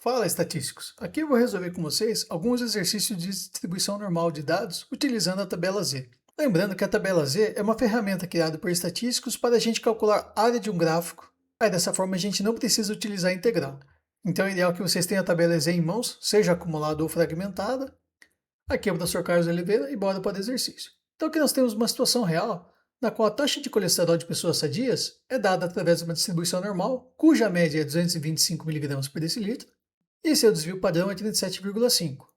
Fala, estatísticos! Aqui eu vou resolver com vocês alguns exercícios de distribuição normal de dados utilizando a tabela Z. Lembrando que a tabela Z é uma ferramenta criada por estatísticos para a gente calcular a área de um gráfico. Aí dessa forma a gente não precisa utilizar a integral. Então é ideal que vocês tenham a tabela Z em mãos, seja acumulada ou fragmentada. Aqui é o professor Carlos Oliveira e bora para o exercício. Então aqui nós temos uma situação real na qual a taxa de colesterol de pessoas sadias é dada através de uma distribuição normal, cuja média é 225 mg por decilitro, e seu desvio padrão é 37,5.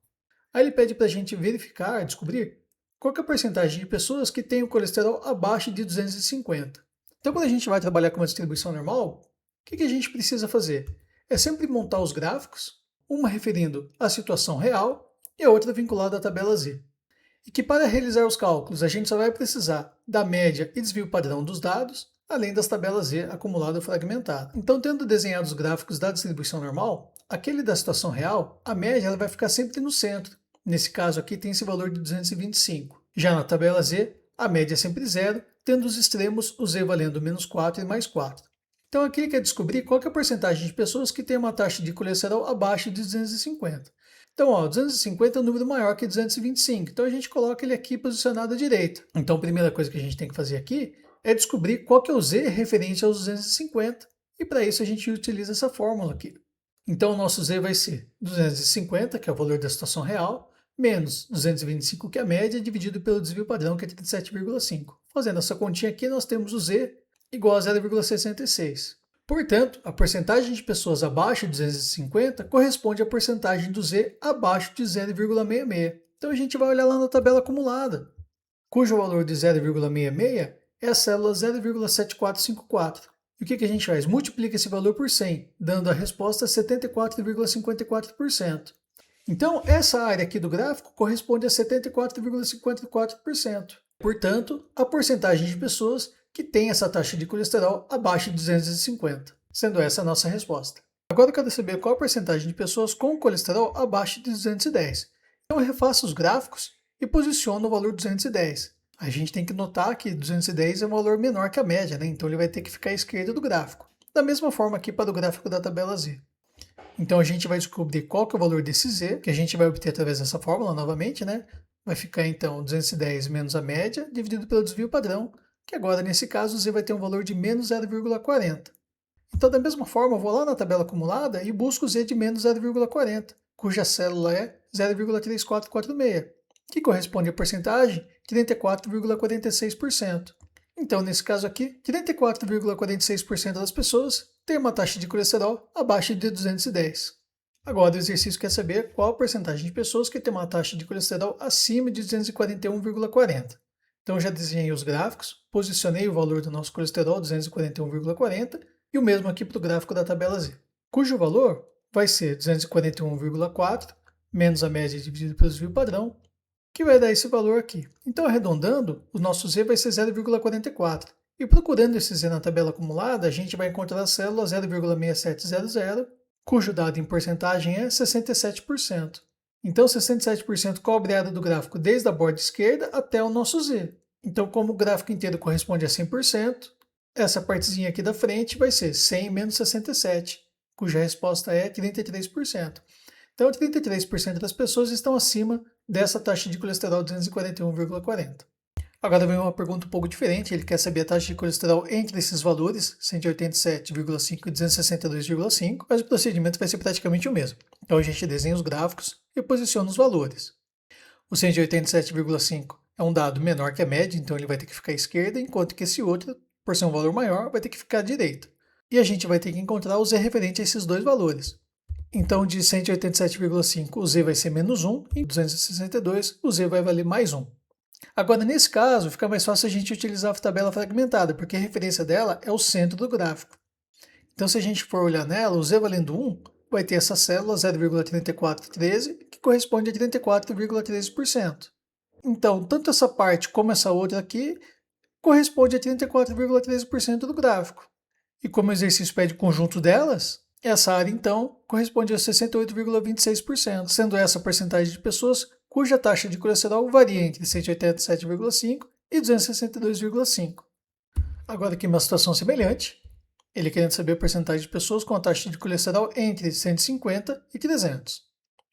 Aí ele pede para a gente verificar, descobrir, qual que é a porcentagem de pessoas que têm o colesterol abaixo de 250. Então, quando a gente vai trabalhar com uma distribuição normal, o que a gente precisa fazer? É sempre montar os gráficos, uma referindo à situação real e a outra vinculada à tabela Z. E que para realizar os cálculos a gente só vai precisar da média e desvio padrão dos dados, além das tabelas Z acumulada ou fragmentada. Então, tendo desenhado os gráficos da distribuição normal, aquele da situação real, a média ela vai ficar sempre no centro. Nesse caso aqui tem esse valor de 225. Já na tabela Z, a média é sempre zero, tendo os extremos o Z valendo menos 4 e mais 4. Então aqui ele quer descobrir qual que é a porcentagem de pessoas que têm uma taxa de colesterol abaixo de 250. Então, 250 é um número maior que 225, então a gente coloca ele aqui posicionado à direita. Então, a primeira coisa que a gente tem que fazer aqui é descobrir qual que é o Z referente aos 250, e para isso a gente utiliza essa fórmula aqui. Então, o nosso Z vai ser 250, que é o valor da situação real, menos 225, que é a média, dividido pelo desvio padrão, que é 37,5. Fazendo essa continha aqui, nós temos o Z igual a 0,66. Portanto, a porcentagem de pessoas abaixo de 250 corresponde à porcentagem do Z abaixo de 0,66. Então a gente vai olhar lá na tabela acumulada, cujo valor de 0,66 é a célula 0,7454. E o que a gente faz? Multiplica esse valor por 100, dando a resposta 74,54%. Então, essa área aqui do gráfico corresponde a 74,54%. Portanto, a porcentagem de pessoas que tem essa taxa de colesterol abaixo de 250, sendo essa a nossa resposta. Agora eu quero saber qual a porcentagem de pessoas com colesterol abaixo de 210. Então eu refaço os gráficos e posiciono o valor 210. A gente tem que notar que 210 é um valor menor que a média, né? Então ele vai ter que ficar à esquerda do gráfico. Da mesma forma aqui para o gráfico da tabela Z. Então a gente vai descobrir qual que é o valor desse Z, que a gente vai obter através dessa fórmula novamente, né? Vai ficar então 210 menos a média, dividido pelo desvio padrão, que agora nesse caso o Z vai ter um valor de menos 0,40. Então da mesma forma eu vou lá na tabela acumulada e busco o Z de menos 0,40, cuja célula é 0,3446, que corresponde à porcentagem 34,46%. Então nesse caso aqui, 34,46% das pessoas têm uma taxa de colesterol abaixo de 210. Agora o exercício quer saber qual a porcentagem de pessoas que tem uma taxa de colesterol acima de 241,40. Então já desenhei os gráficos, posicionei o valor do nosso colesterol 241,40 e o mesmo aqui para o gráfico da tabela Z, cujo valor vai ser 241,4 menos a média dividido pelo desvio padrão, que vai dar esse valor aqui. Então arredondando, o nosso Z vai ser 0,44. E procurando esse Z na tabela acumulada, a gente vai encontrar a célula 0,6700, cujo dado em porcentagem é 67%. Então 67% cobre a área do gráfico desde a borda esquerda até o nosso Z. Então como o gráfico inteiro corresponde a 100%, essa partezinha aqui da frente vai ser 100 menos 67, cuja resposta é 33%. Então 33% das pessoas estão acima dessa taxa de colesterol 241,40. Agora vem uma pergunta um pouco diferente, ele quer saber a taxa de colesterol entre esses valores, 187,5 e 262,5, mas o procedimento vai ser praticamente o mesmo. Então a gente desenha os gráficos e posiciona os valores. O 187,5 é um dado menor que a média, então ele vai ter que ficar à esquerda, enquanto que esse outro, por ser um valor maior, vai ter que ficar à direita. E a gente vai ter que encontrar o Z referente a esses dois valores. Então de 187,5 o Z vai ser menos 1, e 262 o Z vai valer mais 1. Agora, nesse caso, fica mais fácil a gente utilizar a tabela fragmentada, porque a referência dela é o centro do gráfico. Então, se a gente for olhar nela, o Z valendo 1 vai ter essa célula 0,3413, que corresponde a 34,13%. Então, tanto essa parte como essa outra aqui corresponde a 34,13% do gráfico. E como o exercício pede o conjunto delas, essa área, então, corresponde a 68,26%, sendo essa a porcentagem de pessoas cuja taxa de colesterol varia entre 187,5 e 262,5. Agora aqui uma situação semelhante. Ele querendo saber a porcentagem de pessoas com a taxa de colesterol entre 150 e 300.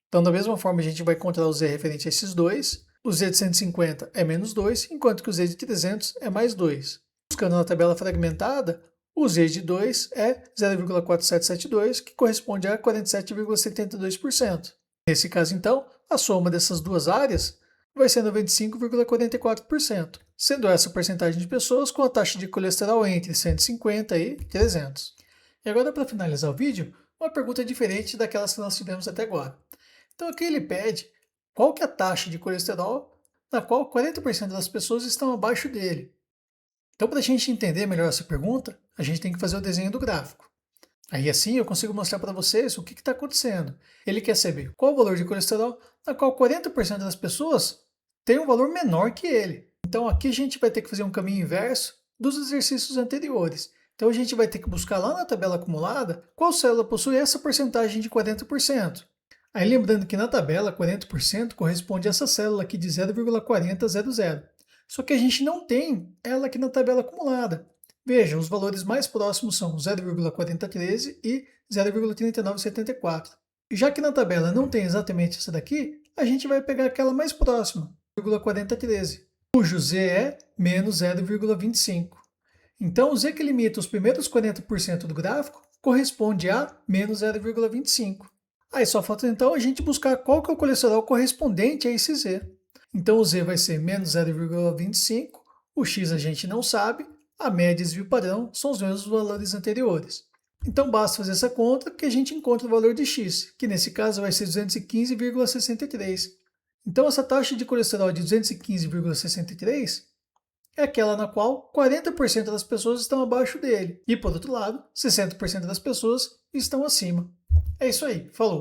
Então, da mesma forma, a gente vai encontrar o Z referente a esses dois. O Z de 150 é menos 2, enquanto que o Z de 300 é mais 2. Buscando na tabela fragmentada, o Z de 2 é 0,4772, que corresponde a 47,72%. Nesse caso, então, a soma dessas duas áreas vai ser 95,44%, sendo essa a porcentagem de pessoas com a taxa de colesterol entre 150 e 300. E agora, para finalizar o vídeo, uma pergunta diferente daquelas que nós tivemos até agora. Então, aqui ele pede qual que é a taxa de colesterol na qual 40% das pessoas estão abaixo dele. Então, para a gente entender melhor essa pergunta, a gente tem que fazer o desenho do gráfico. Aí assim eu consigo mostrar para vocês o que está acontecendo. Ele quer saber qual o valor de colesterol na qual 40% das pessoas tem um valor menor que ele. Então aqui a gente vai ter que fazer um caminho inverso dos exercícios anteriores. Então a gente vai ter que buscar lá na tabela acumulada qual célula possui essa porcentagem de 40%. Aí lembrando que na tabela 40% corresponde a essa célula aqui de 0,4000. Só que a gente não tem ela aqui na tabela acumulada. Veja, os valores mais próximos são 0,4013 e 0,3974. Já que na tabela não tem exatamente essa daqui, a gente vai pegar aquela mais próxima, 0,4013, cujo Z é menos 0,25. Então, o Z que limita os primeiros 40% do gráfico corresponde a menos 0,25. Aí só falta então a gente buscar qual que é o colesterol correspondente a esse Z. Então, o Z vai ser menos 0,25, o X a gente não sabe, a média e desvio padrão são os mesmos valores anteriores. Então basta fazer essa conta que a gente encontra o valor de x, que nesse caso vai ser 215,63. Então essa taxa de colesterol de 215,63 é aquela na qual 40% das pessoas estão abaixo dele. E por outro lado, 60% das pessoas estão acima. É isso aí, falou!